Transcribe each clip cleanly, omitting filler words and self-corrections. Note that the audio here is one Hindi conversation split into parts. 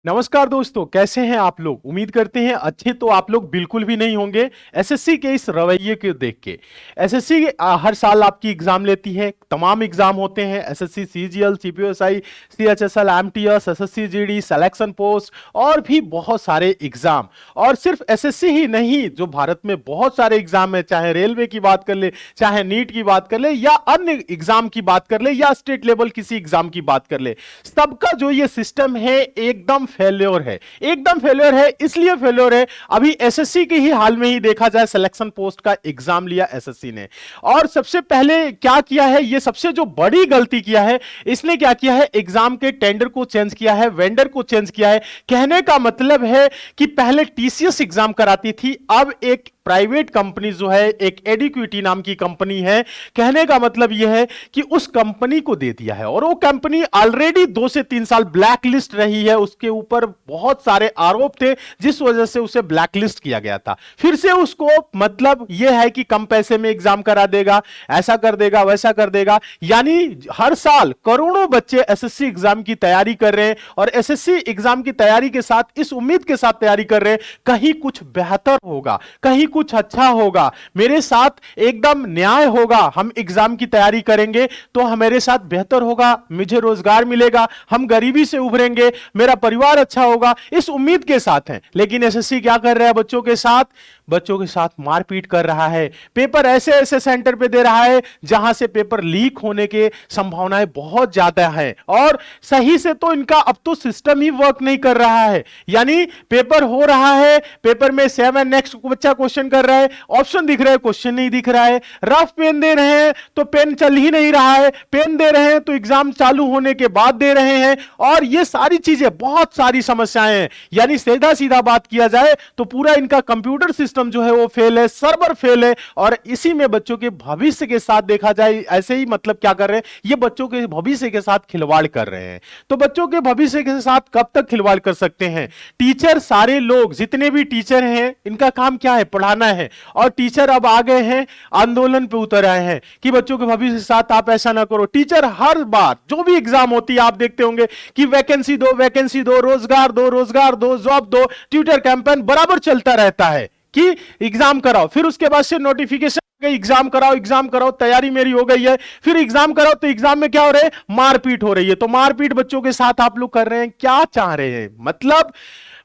नमस्कार दोस्तों, कैसे हैं आप लोग। उम्मीद करते हैं अच्छे तो आप लोग बिल्कुल भी नहीं होंगे एसएससी के इस रवैये को देख के। एसएससी हर साल आपकी एग्जाम लेती है, तमाम एग्जाम होते हैं SSC CGL, CPSI, CHSL, MTS, SSC GD, selection post और भी बहुत सारे एग्जाम। और सिर्फ एसएससी ही नहीं, जो भारत में बहुत सारे एग्जाम है, चाहे रेलवे की बात कर ले, चाहे नीट की बात कर ले, या अन्य एग्जाम की बात कर ले, या स्टेट लेवल किसी एग्जाम की बात कर ले, सबका जो ये सिस्टम है एकदम फेल्योर है। एकदम फेल्योर है, इसलिए फेल्योर है, अभी एसएससी के ही हाल में ही देखा जाए, सिलेक्शन पोस्ट का एग्जाम लिया एसएससी ने, और सबसे पहले क्या किया है, ये सबसे जो बड़ी गलती किया है, इसने क्या किया है, एग्जाम के टेंडर को चेंज किया है, वेंडर को चेंज किया है। कहने का मतलब है कि पहले टीसीएस एग्जाम कराती थी, अब एक प्राइवेट कंपनी जो है, एक एडिक्विटी नाम की कंपनी है, कहने का मतलब यह है कि उस कंपनी को दे दिया है, और वो कंपनी ऑलरेडी 2 से 3 साल ब्लैक लिस्ट रही है, उसके ऊपर बहुत सारे आरोप थे जिस वजह से उसे ब्लैक लिस्ट किया गया था। फिर से उसको मतलब यह है कि कम पैसे में एग्जाम करा देगा, ऐसा कर देगा, वैसा कर देगा, यानी हर साल करोड़ों बच्चे एसएससी एग्जाम की तैयारी कर रहे हैं, और एसएससी एग्जाम की तैयारी के साथ इस उम्मीद के साथ तैयारी कर रहे हैं कहीं कुछ बेहतर होगा, कहीं कुछ अच्छा होगा, मेरे साथ एकदम न्याय होगा, हम एग्जाम की तैयारी करेंगे तो हमारे साथ बेहतर होगा, मुझे रोजगार मिलेगा, हम गरीबी से उभरेंगे, मेरा परिवार अच्छा होगा, इस उम्मीद के साथ हैं। लेकिन एसएससी क्या कर रहा है बच्चों के साथ? बच्चों के साथ मारपीट कर रहा है, पेपर ऐसे ऐसे सेंटर पे दे रहा है जहां से पेपर लीक होने के संभावनाएं बहुत ज्यादा है, और सही से तो इनका अब तो सिस्टम ही वर्क नहीं कर रहा है। यानी पेपर हो रहा है, पेपर में 7 नेक्स्ट बच्चा क्वेश्चन कर रहा है, ऑप्शन दिख रहा है, क्वेश्चन नहीं दिख रहा है, रफ पेन दे रहे हैं तो पेन चल ही नहीं रहा है, पेन दे रहे हैं तो एग्जाम चालू होने के बाद दे रहे हैं, और ये सारी चीजें, बहुत सारी समस्याएं हैं। यानी सीधा सीधा बात किया जाए तो पूरा इनका कंप्यूटर सिस्टम जो है वो फेल है, सर्वर फेल है, और इसी में बच्चों के भविष्य के साथ देखा जाए ऐसे ही मतलब क्या कर रहे हैं, ये बच्चों के भविष्य के साथ खिलवाड़ कर रहे हैं। तो बच्चों के भविष्य के साथ कब तक खिलवाड़ कर सकते हैं? टीचर, सारे लोग जितने भी टीचर हैं, इनका काम क्या है? पढ़ाना है, और टीचर अब आ गए हैं, आंदोलन पे उतर आए हैं कि बच्चों के भविष्य के साथ आप ऐसा ना करो। टीचर हर बार जो भी एग्जाम होती है आप देखते होंगे कि वैकेंसी दो, वैकेंसी दो, रोजगार दो, रोजगार दो, जॉब दो, ट्विटर कैंपेन बराबर चलता रहता है कि एग्जाम कराओ, फिर उसके बाद से नोटिफिकेशन, एग्जाम कराओ, एग्जाम कराओ, तैयारी मेरी हो गई है, फिर एग्जाम कराओ, तो एग्जाम में क्या हो रहा है? मारपीट हो रही है। तो मारपीट बच्चों के साथ आप लोग कर रहे हैं, क्या चाह रहे हैं? मतलब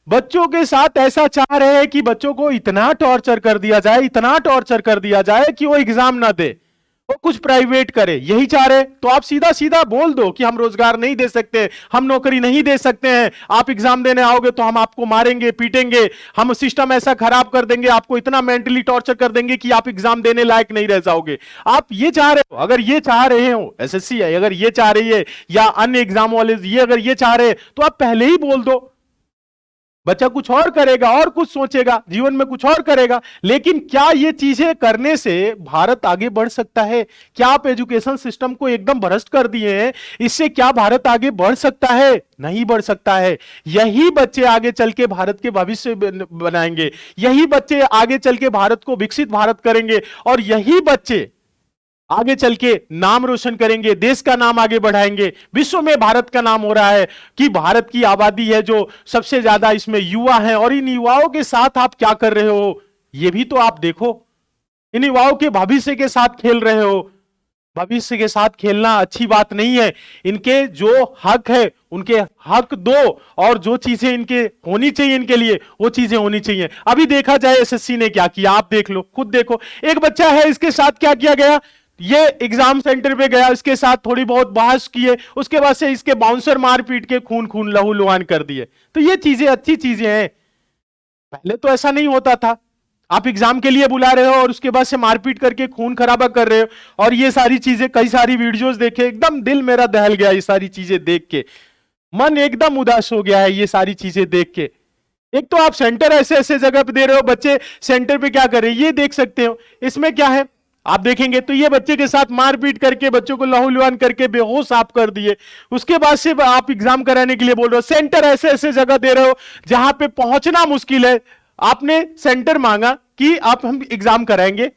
बच्चों के साथ ऐसा चाह रहे हैं कि बच्चों को इतना टॉर्चर कर दिया जाए, इतना टॉर्चर कर दिया जाए कि वो एग्जाम ना दे, वो कुछ प्राइवेट करे, यही चाह रहे। तो आप सीधा सीधा बोल दो कि हम रोजगार नहीं दे सकते, हम नौकरी नहीं दे सकते हैं, आप एग्जाम देने आओगे तो हम आपको मारेंगे, पीटेंगे, हम सिस्टम ऐसा खराब कर देंगे, आपको इतना मेंटली टॉर्चर कर देंगे कि आप एग्जाम देने लायक नहीं रह जाओगे। आप ये चाह रहे हो? अगर ये चाह रहे हो, एसएससी है अगर ये चाह रही है, या अन्य एग्जाम वाले ये अगर ये चाह रहे हैं, तो आप पहले ही बोल दो। बच्चा कुछ और करेगा, और कुछ सोचेगा, जीवन में कुछ और करेगा। लेकिन क्या ये चीजें करने से भारत आगे बढ़ सकता है? क्या आप एजुकेशन सिस्टम को एकदम भ्रष्ट कर दिए हैं, इससे क्या भारत आगे बढ़ सकता है? नहीं बढ़ सकता है। यही बच्चे आगे चल के भारत के भविष्य बनाएंगे, यही बच्चे आगे चल के भारत को विकसित भारत करेंगे, और यही बच्चे आगे चल के नाम रोशन करेंगे, देश का नाम आगे बढ़ाएंगे। विश्व में भारत का नाम हो रहा है कि भारत की आबादी है जो सबसे ज्यादा, इसमें युवा हैं, और इन युवाओं के साथ आप क्या कर रहे हो ये भी तो आप देखो। इन युवाओं के भविष्य के साथ खेल रहे हो। भविष्य के साथ खेलना अच्छी बात नहीं है। इनके जो हक है उनके हक दो, और जो चीजें इनके होनी चाहिए इनके लिए, वो चीजें होनी चाहिए। अभी देखा जाए एसएससी ने क्या किया, आप देख लो, खुद देखो। एक बच्चा है, इसके साथ क्या किया गया, ये एग्जाम सेंटर पे गया, इसके साथ थोड़ी बहुत बहस किए, उसके बाद से इसके बाउंसर मार पीट के खून खून लहू लुहान कर दिए। तो ये चीजें अच्छी चीजें हैं, पहले तो ऐसा नहीं होता था। आप एग्जाम के लिए बुला रहे हो और उसके बाद से मारपीट करके खून खराबा कर रहे हो, और ये सारी चीजें, कई सारी वीडियोस देखे, एकदम दिल मेरा दहल गया ये सारी चीजें देख के, मन एकदम उदास हो गया है ये सारी चीजें देख के। एक तो आप सेंटर ऐसे ऐसे जगह पे दे रहे हो, बच्चे सेंटर पे क्या कर रहे हैं ये देख सकते हो। इसमें क्या है आप देखेंगे तो ये बच्चे के साथ मारपीट करके, बच्चों को लहूलुहान करके बेहोश आप कर दिए। उसके बाद से आप एग्जाम कराने के लिए बोल रहे हो, सेंटर ऐसे ऐसे जगह दे रहे हो जहां पे पहुंचना मुश्किल है। आपने सेंटर मांगा कि आप हम एग्जाम कराएंगे,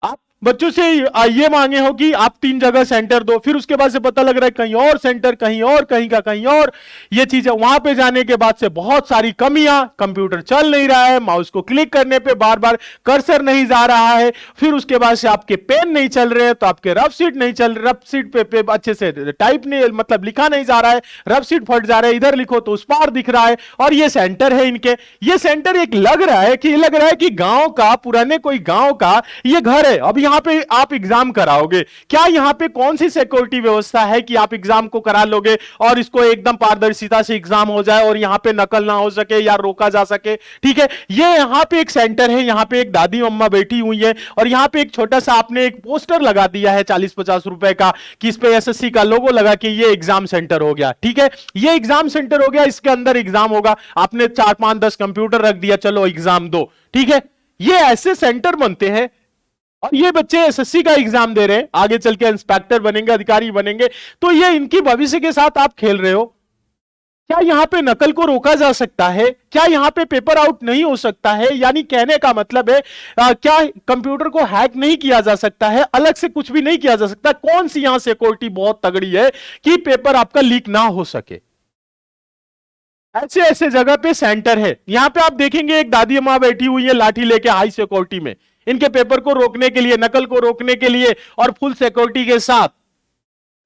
आप बच्चों से ये मांगे हो कि आप 3 जगह सेंटर दो, फिर उसके बाद से पता लग रहा है कहीं और सेंटर, कहीं और, कहीं का कहीं और। ये चीजें वहां पे जाने के बाद से बहुत सारी कमियां, कंप्यूटर चल नहीं रहा है, माउस को क्लिक करने पे बार बार कर्सर नहीं जा रहा है, फिर उसके बाद से आपके पेन नहीं चल रहे हैं, तो आपके रफ सीट नहीं चल रहे, रफ सीट पे अच्छे से टाइप नहीं, मतलब लिखा नहीं जा रहा है, रफ सीट फट जा रहा है, इधर लिखो तो उस पार दिख रहा है। और ये सेंटर है इनके, ये सेंटर एक लग रहा है कि गांव का, पुराने कोई गांव का ये घर है। अब यहां पे आप एग्जाम कराओगे, क्या यहां पे कौन सी सिक्योरिटी व्यवस्था है कि आप एग्जाम को करा लोगे और इसको एकदम पारदर्शिता से एग्जाम हो जाए और यहां पे नकल ना हो सके या रोका जा सके? ठीक है, ये यहां पे एक सेंटर है, यहां पे एक दादी अम्मा बैठी हुई है और यहां पे एक छोटा सा आपने एक पोस्टर लगा दिया है 40-50 रुपए का कि इस पे एसएससी का लोगो लगा के ये एग्जाम सेंटर हो गया। ठीक है, ये एग्जाम सेंटर हो गया, इसके अंदर एग्जाम होगा, आपने 4-5-10 कंप्यूटर रख दिया, चलो एग्जाम दो। ठीक है, ये ऐसे सेंटर बनते हैं और ये बच्चे एसएससी का एग्जाम दे रहे हैं, आगे चल के इंस्पेक्टर बनेंगे, अधिकारी बनेंगे, तो ये इनकी भविष्य के साथ आप खेल रहे हो। क्या यहां पे नकल को रोका जा सकता है? क्या यहां पे पेपर आउट नहीं हो सकता है? यानी कहने का मतलब है क्या कंप्यूटर को हैक नहीं किया जा सकता है? अलग से कुछ भी नहीं किया जा सकता? कौन सी यहां सिक्योरिटी बहुत तगड़ी है कि पेपर आपका लीक ना हो सके? ऐसे ऐसे जगह पे सेंटर है। यहां पे आप देखेंगे एक दादी अम्मा बैठी हुई है लाठी लेके, हाई सिक्योरिटी में, इनके पेपर को रोकने के लिए, नकल को रोकने के लिए और फुल सिक्योरिटी के साथ।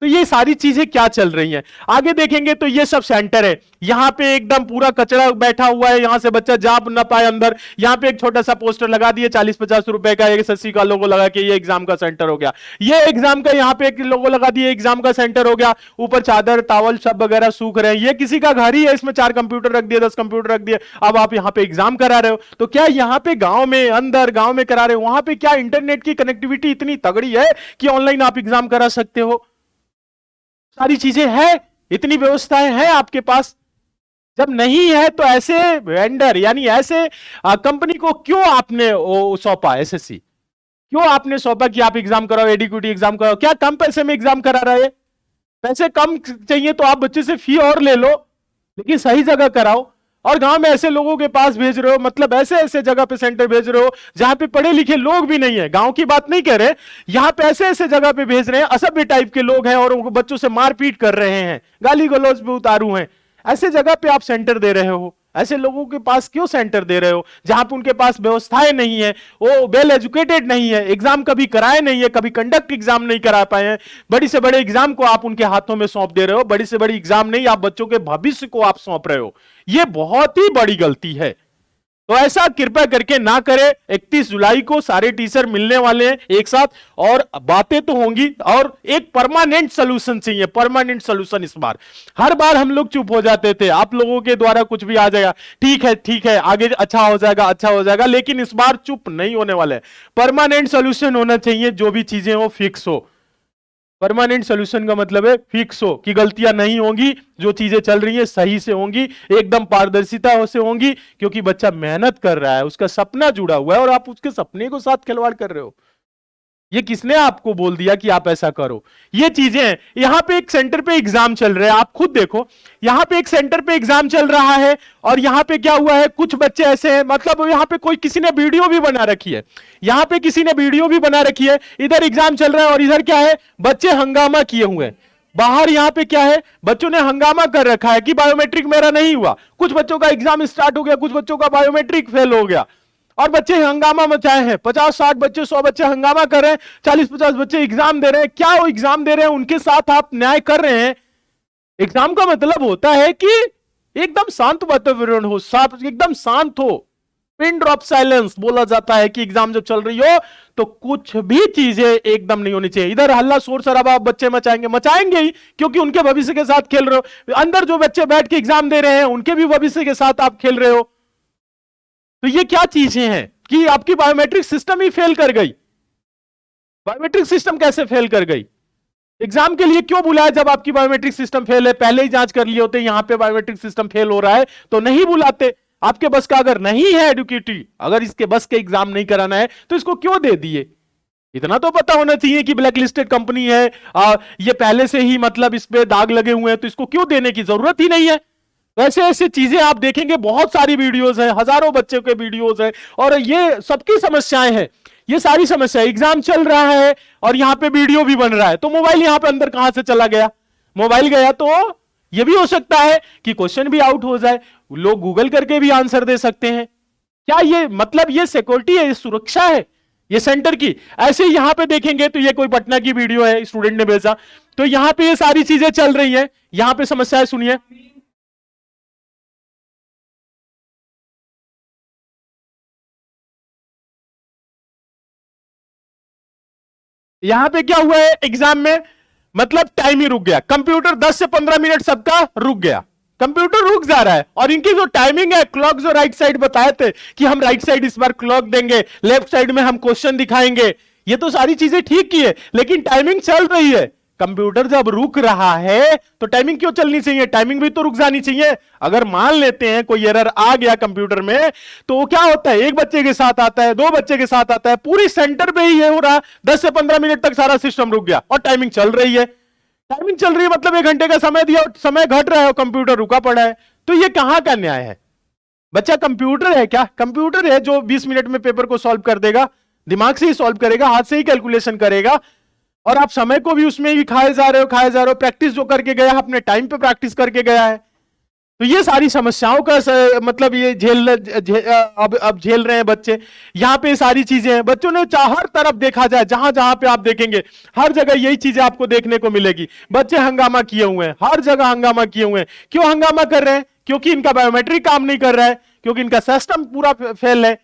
तो ये सारी चीजें क्या चल रही हैं? आगे देखेंगे तो ये सब सेंटर है, यहां पे एकदम पूरा कचरा बैठा हुआ है, यहां से बच्चा जा ना पाए अंदर। यहां पे एक छोटा सा पोस्टर लगा दिए 40-50 रुपए का, एसएससी का लोगो लगा के ये एग्जाम का सेंटर हो गया। ये एग्जाम का यहां पे एक लोगो लगा दिए, एग्जाम का सेंटर हो गया। ऊपर चादर टावल सब वगैरह सूख रहे हैं, ये किसी का घर ही है, इसमें 4 कंप्यूटर रख दिए, 10 कंप्यूटर रख दिए, अब आप यहां पे एग्जाम करा रहे हो। तो क्या यहां पे गांव में, अंदर गांव में करा रहे हो, वहां पे क्या इंटरनेट की कनेक्टिविटी इतनी तगड़ी है कि ऑनलाइन आप एग्जाम करा सकते हो? सारी चीजें हैं, इतनी व्यवस्थाएं हैं आपके पास। जब नहीं है तो ऐसे वेंडर, यानी ऐसे कंपनी को क्यों आपने सौंपा? एसएससी क्यों आपने सौंपा कि आप एग्जाम कराओ, एडीक्यूटी एग्जाम कराओ? क्या कम पैसे में एग्जाम करा रहा है? पैसे कम चाहिए तो आप बच्चे से फी और ले लो, लेकिन सही जगह कराओ। और गांव में ऐसे लोगों के पास भेज रहे हो, मतलब ऐसे ऐसे जगह पे सेंटर भेज रहे हो जहां पे पढ़े लिखे लोग भी नहीं है। गांव की बात नहीं कह रहे, यहां पे ऐसे ऐसे जगह पे भेज रहे हैं, असभ्य टाइप के लोग हैं और उनको बच्चों से मारपीट कर रहे हैं, गाली गलौज भी उतारू हैं। ऐसे जगह पे आप सेंटर दे रहे हो, ऐसे लोगों के पास क्यों सेंटर दे रहे हो जहां पे उनके पास व्यवस्थाएं नहीं है, वो वेल एजुकेटेड नहीं है, एग्जाम कभी कराए नहीं है, कभी कंडक्ट एग्जाम नहीं करा पाए हैं। बड़ी से बड़े एग्जाम को आप उनके हाथों में सौंप दे रहे हो, बड़ी से बड़ी एग्जाम नहीं, आप बच्चों के भविष्य को आप सौंप रहे हो। यह बहुत ही बड़ी गलती है। तो ऐसा कृपया करके ना करें। 31 जुलाई को सारे टीचर मिलने वाले हैं एक साथ और बातें तो होंगी, और एक परमानेंट सोल्यूशन चाहिए, परमानेंट सोल्यूशन। इस बार, हर बार हम लोग चुप हो जाते थे, आप लोगों के द्वारा कुछ भी आ जाएगा, ठीक है आगे अच्छा हो जाएगा, अच्छा हो जाएगा, लेकिन इस बार चुप नहीं होने वाले। परमानेंट सोल्यूशन होना चाहिए, जो भी चीजें हो फिक्स हो। परमानेंट सोल्यूशन का मतलब है फिक्स हो कि गलतियां नहीं होंगी, जो चीजें चल रही है सही से होंगी, एकदम पारदर्शिता से होंगी, क्योंकि बच्चा मेहनत कर रहा है, उसका सपना जुड़ा हुआ है और आप उसके सपने को साथ खिलवाड़ कर रहे हो। ये किसने आपको बोल दिया कि आप ऐसा करो? ये चीजें हैं। यहां पे एक सेंटर पे एग्जाम चल रहे हैं, आप खुद देखो, यहां पे एक सेंटर पे एग्जाम चल रहा है और यहां पे क्या हुआ है, कुछ बच्चे ऐसे हैं, मतलब यहां पे कोई किसी ने वीडियो भी बना रखी है, यहां पे किसी ने वीडियो भी बना रखी है, इधर एग्जाम चल रहा है और इधर क्या है, बच्चे हंगामा किए हुए हैं बाहर। यहां पे क्या है, बच्चों ने हंगामा कर रखा है कि बायोमेट्रिक मेरा नहीं हुआ। कुछ बच्चों का एग्जाम स्टार्ट हो गया, कुछ बच्चों का बायोमेट्रिक फेल हो गया और बच्चे हंगामा मचाए हैं। 50-60 बच्चे, 100 बच्चे हंगामा कर रहे हैं, 40-50 बच्चे एग्जाम दे रहे हैं। क्या वो एग्जाम दे रहे हैं उनके साथ आप न्याय कर रहे हैं? एग्जाम का मतलब होता है कि एकदम शांत वातावरण हो, एकदम शांत हो, पिन ड्रॉप साइलेंस बोला जाता है कि एग्जाम जब चल रही हो तो कुछ भी चीजें एकदम नहीं होनी चाहिए। इधर हल्ला शोर शराबा बच्चे मचाएंगे ही, क्योंकि उनके भविष्य के साथ खेल रहे हो। अंदर जो बच्चे बैठ के एग्जाम दे रहे हैं उनके भी भविष्य के साथ आप खेल रहे हो। तो ये क्या चीजें हैं कि आपकी बायोमेट्रिक सिस्टम ही फेल कर गई? बायोमेट्रिक सिस्टम कैसे फेल कर गई? एग्जाम के लिए क्यों बुलाया जब आपकी बायोमेट्रिक सिस्टम फेल है? पहले ही जांच कर लिए होते, यहां पे बायोमेट्रिक सिस्टम फेल हो रहा है तो नहीं बुलाते। आपके बस का अगर नहीं है एडुकेटी, अगर इसके बस के एग्जाम नहीं कराना है तो इसको क्यों दे दिए? इतना तो पता होना चाहिए कि ब्लैक लिस्टेड कंपनी है, ये पहले से ही मतलब इस पे दाग लगे हुए हैं, तो इसको क्यों देने की जरूरत ही नहीं है। ऐसे ऐसे चीजें आप देखेंगे, बहुत सारी वीडियोस हैं, हजारों बच्चों के वीडियोस हैं और ये सबकी समस्याएं हैं। ये सारी समस्या, एग्जाम चल रहा है और यहां पे वीडियो भी बन रहा है, तो मोबाइल यहां पे अंदर कहां से चला गया? मोबाइल गया तो यह भी हो सकता है कि क्वेश्चन भी आउट हो जाए, लोग गूगल करके भी आंसर दे सकते हैं। क्या ये मतलब ये सिक्योरिटी है, ये सुरक्षा है ये सेंटर की? ऐसे ही यहां पे देखेंगे तो ये कोई पटना की वीडियो है, स्टूडेंट ने भेजा, तो यहां पे ये सारी चीजें चल रही हैं। यहां पे समस्या है, सुनिए। यहां पे क्या हुआ है एग्जाम में, मतलब टाइम ही रुक गया, कंप्यूटर 10 से 15 मिनट सबका रुक गया, कंप्यूटर रुक जा रहा है। और इनकी जो टाइमिंग है, क्लॉक जो राइट साइड बताए थे कि हम राइट साइड इस बार क्लॉक देंगे, लेफ्ट साइड में हम क्वेश्चन दिखाएंगे, ये तो सारी चीजें ठीक की है, लेकिन टाइमिंग चल रही है। कंप्यूटर जब रुक रहा है तो टाइमिंग क्यों चलनी चाहिए? टाइमिंग भी तो रुक जानी चाहिए। अगर मान लेते हैं कोई एरर आ गया कंप्यूटर में, तो क्या होता है, एक बच्चे के साथ आता है, दो बच्चे के साथ आता है, पूरी सेंटर पे ही ये हो रहा, 10 से 15 मिनट तक सारा सिस्टम रुक गया और टाइमिंग चल रही है। टाइमिंग चल रही है मतलब 1 घंटे का समय दिया, समय घट रहा है और कंप्यूटर रुका पड़ा है, तो ये कहां का न्याय है? बच्चा कंप्यूटर है क्या? कंप्यूटर है जो 20 मिनट में पेपर को सॉल्व कर देगा, दिमाग से ही सॉल्व करेगा, हाथ से ही कैलकुलेशन करेगा, और आप समय को भी उसमें ही खाए जा रहे हो। प्रैक्टिस जो करके गया अपने टाइम पे प्रैक्टिस करके गया है। तो ये सारी समस्याओं का मतलब ये अब झेल रहे हैं बच्चे। यहां पे सारी चीजें हैं, बच्चों ने हर तरफ देखा जाए, जहां जहां पे आप देखेंगे हर जगह यही चीजें आपको देखने को मिलेगी। बच्चे हंगामा किए हुए हैं, हर जगह हंगामा किए हुए हैं। क्यों हंगामा कर रहे हैं? क्योंकि इनका बायोमेट्रिक काम नहीं कर रहा है, क्योंकि इनका सिस्टम पूरा फेल है।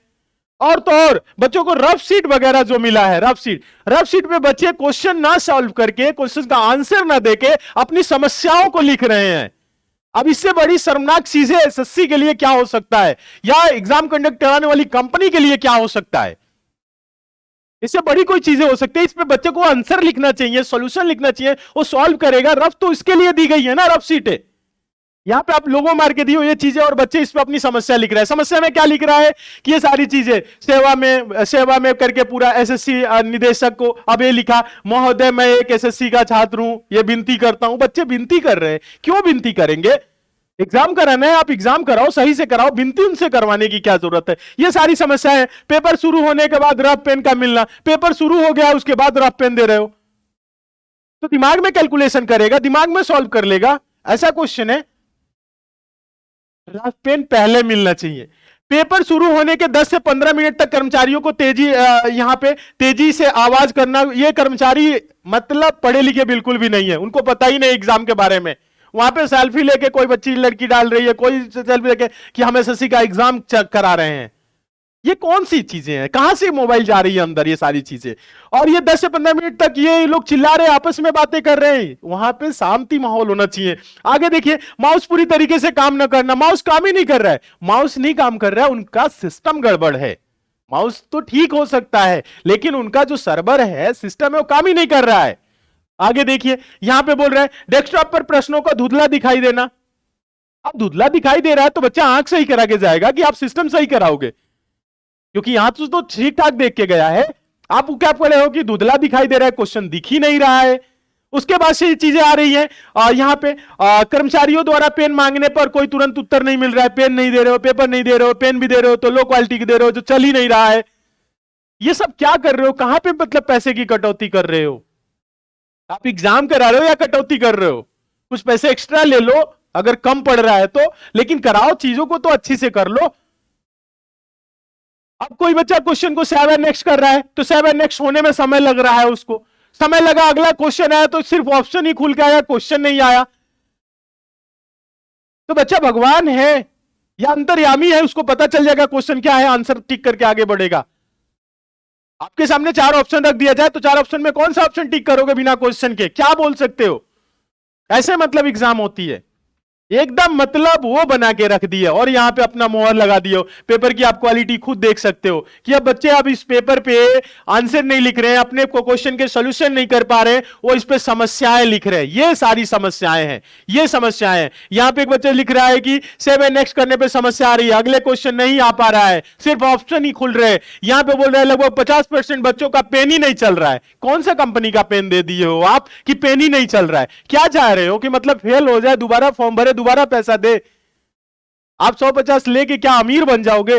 और तो और बच्चों को रफ शीट वगैरह जो मिला है, रफ शीट पे बच्चे क्वेश्चन ना सॉल्व करके, क्वेश्चन का आंसर ना देके अपनी समस्याओं को लिख रहे हैं। अब इससे बड़ी शर्मनाक चीजें एसएससी के लिए क्या हो सकता है, या एग्जाम कंडक्ट कराने वाली कंपनी के लिए क्या हो सकता है? इससे बड़ी कोई चीजें हो सकती है। इसमें बच्चे को आंसर लिखना चाहिए, सॉल्यूशन लिखना चाहिए, वो सॉल्व करेगा। रफ तो इसके लिए दी गई है ना, रफ शीटें। यहां पे आप लोगों मार के दी हो ये चीजें, और बच्चे इस पे अपनी समस्या लिख रहे हैं। समस्या में क्या लिख रहा है कि ये सारी चीजें सेवा में करके पूरा एसएससी निदेशक को अब ये लिखा, महोदय मैं एक एसएससी का छात्र हूं, ये विनती करता हूं। बच्चे विनती कर रहे हैं, क्यों विनती करेंगे? एग्जाम कराना है, आप एग्जाम कराओ, सही से कराओ, विनती उनसे करवाने की क्या जरूरत है? ये सारी समस्या है। पेपर शुरू होने के बाद रफ पेन का मिलना, पेपर शुरू हो गया उसके बाद रफ पेन दे रहे हो, तो दिमाग में कैलकुलेशन करेगा, दिमाग में सॉल्व कर लेगा, ऐसा क्वेश्चन है। रफ पेन पहले मिलना चाहिए। पेपर शुरू होने के 10 से 15 मिनट तक कर्मचारियों को यहां पे तेजी से आवाज करना। ये कर्मचारी मतलब पढ़े लिखे बिल्कुल भी नहीं है, उनको पता ही नहीं एग्जाम के बारे में। वहां पे सेल्फी लेके कोई बच्ची लड़की डाल रही है, कोई सेल्फी लेके कि हम एसएससी का एग्जाम चेक करा रहे हैं। ये कौन सी चीजें हैं? कहां से मोबाइल जा रही है अंदर, ये सारी चीजें? और ये 10 से 15 मिनट तक ये लोग चिल्ला रहे हैं, आपस में बातें कर रहे हैं। वहां पे शांति माहौल होना चाहिए। आगे देखिए, माउस पूरी तरीके से काम न करना, माउस काम ही नहीं कर रहा है। माउस नहीं काम कर रहा है, उनका सिस्टम गड़बड़ है। माउस तो ठीक हो सकता है, लेकिन उनका जो सर्वर है, सिस्टम है, वो काम ही नहीं कर रहा है। आगे देखिए, यहां पे बोल रहे हैं डेस्कटॉप पर प्रश्नों का धुंधला दिखाई देना। अब धुंधला दिखाई दे रहा है तो बच्चा आंख सही करा के जाएगा कि आप सिस्टम सही कराओगे? क्योंकि यहां तो ठीक ठाक देख के गया है, आप क्या पढ़े हो कि धुंधला दिखाई दे रहा है, क्वेश्चन दिख ही नहीं रहा है। उसके बाद से ये चीजें आ रही हैं, यहां पे कर्मचारियों द्वारा पेन मांगने पर कोई तुरंत उत्तर नहीं मिल रहा है, पेन नहीं दे रहे हो, पेपर नहीं दे रहे हो, पेन भी दे रहे हो तो लो क्वालिटी के दे रहे हो, जो चल ही नहीं रहा है। ये सब क्या कर रहे हो? कहां पे मतलब पैसे की कटौती कर रहे हो? आप एग्जाम करा रहे हो या कटौती कर रहे हो? कुछ पैसे एक्स्ट्रा ले लो अगर कम पड़ रहा है तो, लेकिन कराओ, चीजों को तो अच्छी से कर लो। अब कोई बच्चा क्वेश्चन को 7 नेक्स्ट कर रहा है, तो 7 नेक्स्ट होने में समय लग रहा है, उसको समय लगा, अगला क्वेश्चन आया तो सिर्फ ऑप्शन ही खुल के आया, क्वेश्चन नहीं आया। तो बच्चा भगवान है या अंतर्यामी है, उसको पता चल जाएगा क्वेश्चन क्या है, आंसर टिक करके आगे बढ़ेगा। आपके सामने 4 ऑप्शन रख दिया जाए तो 4 ऑप्शन में कौन सा ऑप्शन टिक करोगे बिना क्वेश्चन के? क्या बोल सकते हो? ऐसे मतलब एग्जाम होती है, एकदम मतलब वो बना के रख दिया और यहां पे अपना मोहर लगा दियो। पेपर की आप क्वालिटी खुद देख सकते हो कि अब बच्चे अब इस पेपर पे आंसर नहीं लिख रहे हैं, अपने को क्वेश्चन के सॉल्यूशन नहीं कर पा रहे, वो इस पे समस्याएं लिख रहे हैं। ये सारी समस्याएं हैं, ये समस्याएं हैं। यहां पे एक बच्चा लिख रहा है कि 7 नेक्स्ट करने पे समस्या आ रही है, अगले क्वेश्चन नहीं आ पा रहा है, सिर्फ ऑप्शन ही खुल रहे हैं। यहां पे बोल रहे हैं लगभग 50% बच्चों का पेन ही नहीं चल रहा है। कौन सा कंपनी का पेन दे दिए हो आप कि पेन ही नहीं चल रहा है? क्या चाह रहे हो कि मतलब फेल हो जाए, दोबारा फॉर्म भरे, दोबारा पैसा दे? आप 150 लेके क्या अमीर बन जाओगे?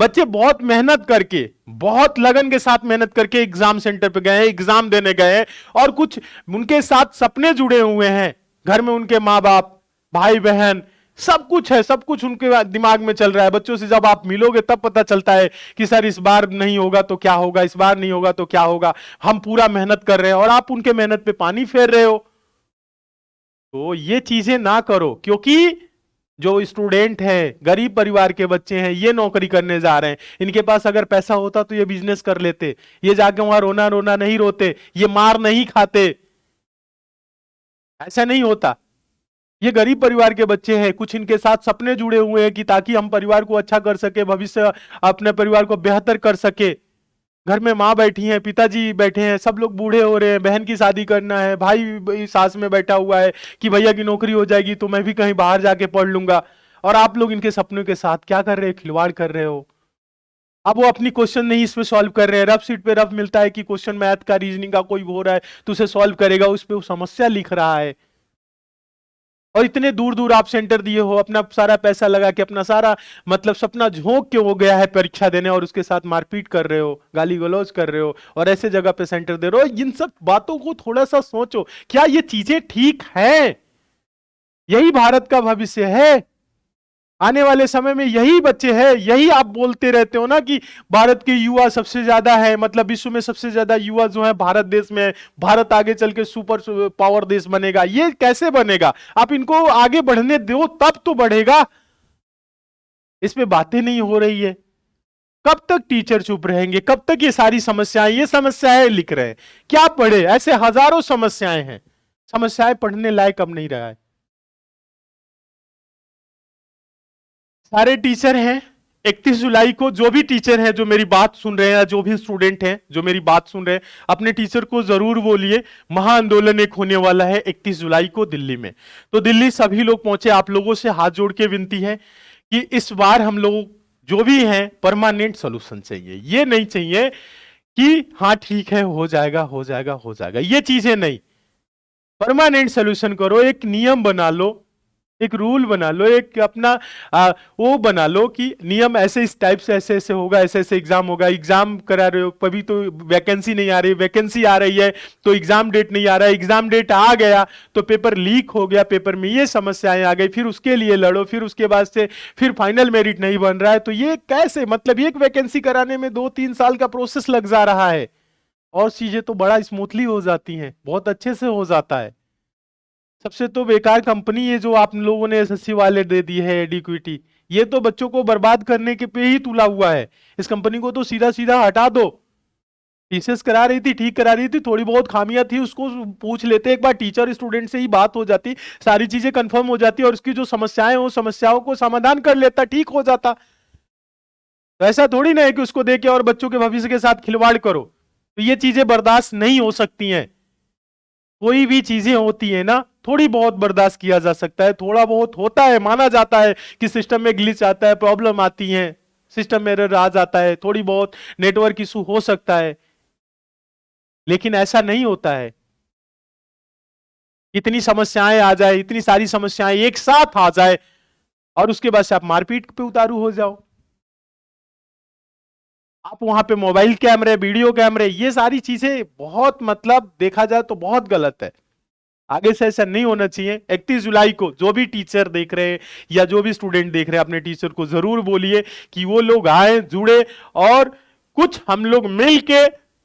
बच्चे बहुत मेहनत करके, बहुत लगन के साथ मेहनत करके एग्जाम सेंटर पे गए हैं, एग्जाम देने गए हैं, और कुछ उनके साथ सपने जुड़े हुए हैं, घर में उनके माँ बाप, भाई बहन, सब कुछ है, सब कुछ उनके दिमाग में चल रहा है। बच्चों से जब आप मिलोगे तब पता चलता है कि सर इस बार नहीं होगा तो क्या होगा, इस बार नहीं होगा तो क्या होगा। हम पूरा मेहनत कर रहे हैं और आप उनके मेहनत पे पानी फेर रहे हो। तो ये चीजें ना करो, क्योंकि जो स्टूडेंट है, गरीब परिवार के बच्चे हैं, ये नौकरी करने जा रहे हैं। इनके पास अगर पैसा होता तो ये बिजनेस कर लेते, ये जाके वहां रोना रोना नहीं रोते, ये मार नहीं खाते, ऐसा नहीं होता। ये गरीब परिवार के बच्चे हैं, कुछ इनके साथ सपने जुड़े हुए हैं कि ताकि हम परिवार को अच्छा कर सके, भविष्य अपने परिवार को बेहतर कर सके। घर में माँ बैठी हैं, पिताजी बैठे हैं, सब लोग बूढ़े हो रहे हैं, बहन की शादी करना है, भाई सास में बैठा हुआ है कि भैया की नौकरी हो जाएगी तो मैं भी कहीं बाहर जाके पढ़ लूंगा। और आप लोग इनके सपनों के साथ क्या कर रहे हैं, खिलवाड़ कर रहे हो। अब वो अपनी क्वेश्चन नहीं इसमें सॉल्व कर रहे हैं, रफ सीट पे रफ मिलता है कि क्वेश्चन मैथ का, रीजनिंग का कोई हो रहा है तो उसे सॉल्व करेगा, उस पर वो समस्या लिख रहा है। और इतने दूर दूर आप सेंटर दिए हो, अपना सारा पैसा लगा के, अपना सारा मतलब सपना झोंक के हो गया है परीक्षा देने, और उसके साथ मारपीट कर रहे हो, गाली गलौज कर रहे हो, और ऐसे जगह पे सेंटर दे रहे हो। इन सब बातों को थोड़ा सा सोचो, क्या ये चीजें ठीक है? यही भारत का भविष्य है। आने वाले समय में यही बच्चे हैं। यही आप बोलते रहते हो ना कि भारत के युवा सबसे ज्यादा है, मतलब विश्व में सबसे ज्यादा युवा जो है भारत देश में है, भारत आगे चल के सुपर पावर देश बनेगा। ये कैसे बनेगा? आप इनको आगे बढ़ने दो तब तो बढ़ेगा। इस पे बातें नहीं हो रही है। कब तक टीचर चुप रहेंगे? कब तक ये सारी समस्याएं, ये समस्याएं लिख रहे हैं? क्या पढ़े? ऐसे हजारों समस्याएं हैं। समस्याएं पढ़ने लायक अब नहीं रहा है। सारे टीचर हैं। 31 जुलाई को जो भी टीचर हैं जो मेरी बात सुन रहे हैं, जो भी स्टूडेंट हैं जो मेरी बात सुन रहे हैं, अपने टीचर को जरूर बोलिए, महाआंदोलन एक होने वाला है 31 जुलाई को दिल्ली में। तो दिल्ली सभी लोग पहुंचे। आप लोगों से हाथ जोड़ के विनती है कि इस बार हम लोग जो भी हैं परमानेंट सोल्यूशन चाहिए। ये नहीं चाहिए कि हाँ ठीक है, हो जाएगा हो जाएगा हो जाएगा, ये चीजें नहीं। परमानेंट सोल्यूशन करो, एक नियम बना लो, एक रूल बना लो, एक अपना वो बना लो कि नियम ऐसे इस टाइप से ऐसे ऐसे होगा, ऐसे ऐसे एग्जाम होगा। एग्जाम करा रहे हो, कभी तो वैकेंसी नहीं आ रही, वैकेंसी आ रही है तो एग्जाम डेट नहीं आ रहा है, एग्जाम डेट आ गया तो पेपर लीक हो गया, पेपर में ये समस्याएं आ गई, फिर उसके लिए लड़ो, फिर उसके बाद से फिर फाइनल मेरिट नहीं बन रहा है। तो ये कैसे, मतलब एक वैकेंसी कराने में 2-3 साल का प्रोसेस लग जा रहा है, और चीजें तो बड़ा स्मूथली हो जाती हैं, बहुत अच्छे से हो जाता है। सबसे तो बेकार कंपनी ये जो आप लोगों ने एसएससी वाले दे दी है एडिक्विटी, ये तो बच्चों को बर्बाद करने के पे ही तुला हुआ है। इस कंपनी को तो सीधा सीधा हटा दो। थीसिस करा रही थी, ठीक करा रही थी, थोड़ी बहुत खामियां थी उसको पूछ लेते, एक बार टीचर स्टूडेंट से ही बात हो जाती, सारी चीजें कंफर्म हो जाती और उसकी जो समस्याएं हो समस्याओं को समाधान कर लेता, ठीक हो जाता। तो ऐसा थोड़ी ना है कि उसको देके और बच्चों के भविष्य के साथ खिलवाड़ करो। तो ये चीजें बर्दाश्त नहीं हो सकती हैं। कोई भी चीजें होती है ना, थोड़ी बहुत बर्दाश्त किया जा सकता है, थोड़ा बहुत होता है, माना जाता है कि सिस्टम में ग्लिच आता है, प्रॉब्लम आती है, सिस्टम में एरर आ जाता है, थोड़ी बहुत नेटवर्क इशू हो सकता है, लेकिन ऐसा नहीं होता है। इतनी समस्याएं आ जाए, इतनी सारी समस्याएं एक साथ आ जाए और उसके बाद से आप मारपीट पे उतारू हो जाओ। आप वहां पे मोबाइल कैमरे, वीडियो कैमरे, ये सारी चीजें बहुत, मतलब देखा जाए तो बहुत गलत है। आगे से ऐसा नहीं होना चाहिए। 31 जुलाई को जो भी टीचर देख रहे हैं या जो भी स्टूडेंट देख रहे हैं, अपने टीचर को जरूर बोलिए कि वो लोग आए, जुड़े, और कुछ हम लोग मिल के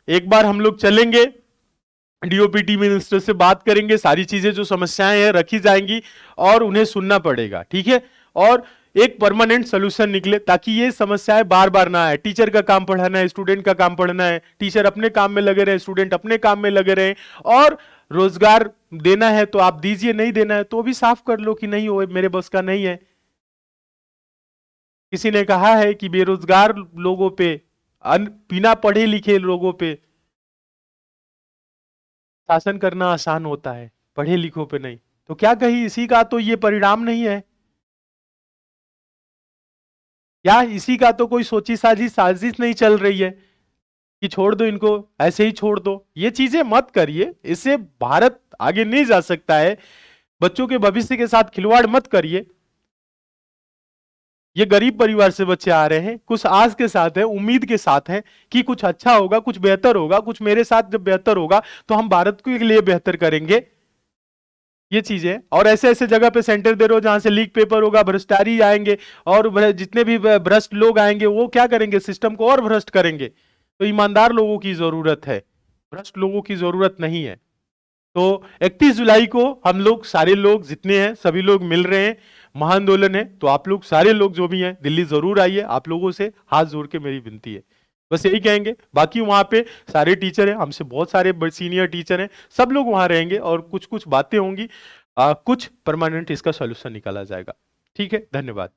एक बार हम लोग चलेंगे, डीओपीटी मिनिस्टर से बात करेंगे, सारी चीजें जो समस्याएं हैं रखी जाएंगी और उन्हें सुनना पड़ेगा, ठीक है, और एक परमानेंट सोल्यूशन निकले ताकि ये समस्याएं बार बार ना आए। टीचर का काम पढ़ाना है, स्टूडेंट का काम पढ़ना है, टीचर अपने काम में लगे रहे, स्टूडेंट अपने काम में लगे रहे, और रोजगार देना है तो आप दीजिए, नहीं देना है तो भी साफ कर लो कि नहीं हो, मेरे बस का नहीं है। किसी ने कहा है कि बेरोजगार लोगों पे, बिना पढ़े लिखे लोगों पे शासन करना आसान होता है, पढ़े लिखों पे नहीं। तो क्या कही इसी का तो ये परिणाम नहीं है? या इसी का तो कोई सोची साजी साजिश नहीं चल रही है कि छोड़ दो इनको, ऐसे ही छोड़ दो? ये चीजें मत करिए, इससे भारत आगे नहीं जा सकता है। बच्चों के भविष्य के साथ खिलवाड़ मत करिए। ये गरीब परिवार से बच्चे आ रहे हैं, कुछ आस के साथ है, उम्मीद के साथ है कि कुछ अच्छा होगा, कुछ बेहतर होगा, कुछ मेरे साथ जब बेहतर होगा तो हम भारत के लिए बेहतर करेंगे, ये चीज है। और ऐसे ऐसे जगह पे सेंटर दे रहे हो जहां से लीक पेपर होगा, भ्रष्टाचारी आएंगे, और जितने भी भ्रष्ट लोग आएंगे वो क्या करेंगे, सिस्टम को और भ्रष्ट करेंगे। तो ईमानदार लोगों की जरूरत है, भ्रष्ट लोगों की जरूरत नहीं है। तो 31 जुलाई को हम लोग सारे लोग जितने हैं सभी लोग मिल रहे हैं, महाआंदोलन है, तो आप लोग सारे लोग जो भी हैं दिल्ली जरूर आइए। आप लोगों से हाथ जोड़ के मेरी विनती है, बस यही कहेंगे। बाकी वहां पे सारे टीचर हैं, हमसे बहुत सारे सीनियर टीचर हैं, सब लोग वहां रहेंगे और कुछ कुछ बातें होंगी, कुछ परमानेंट इसका सॉल्यूशन निकाला जाएगा। ठीक है, धन्यवाद।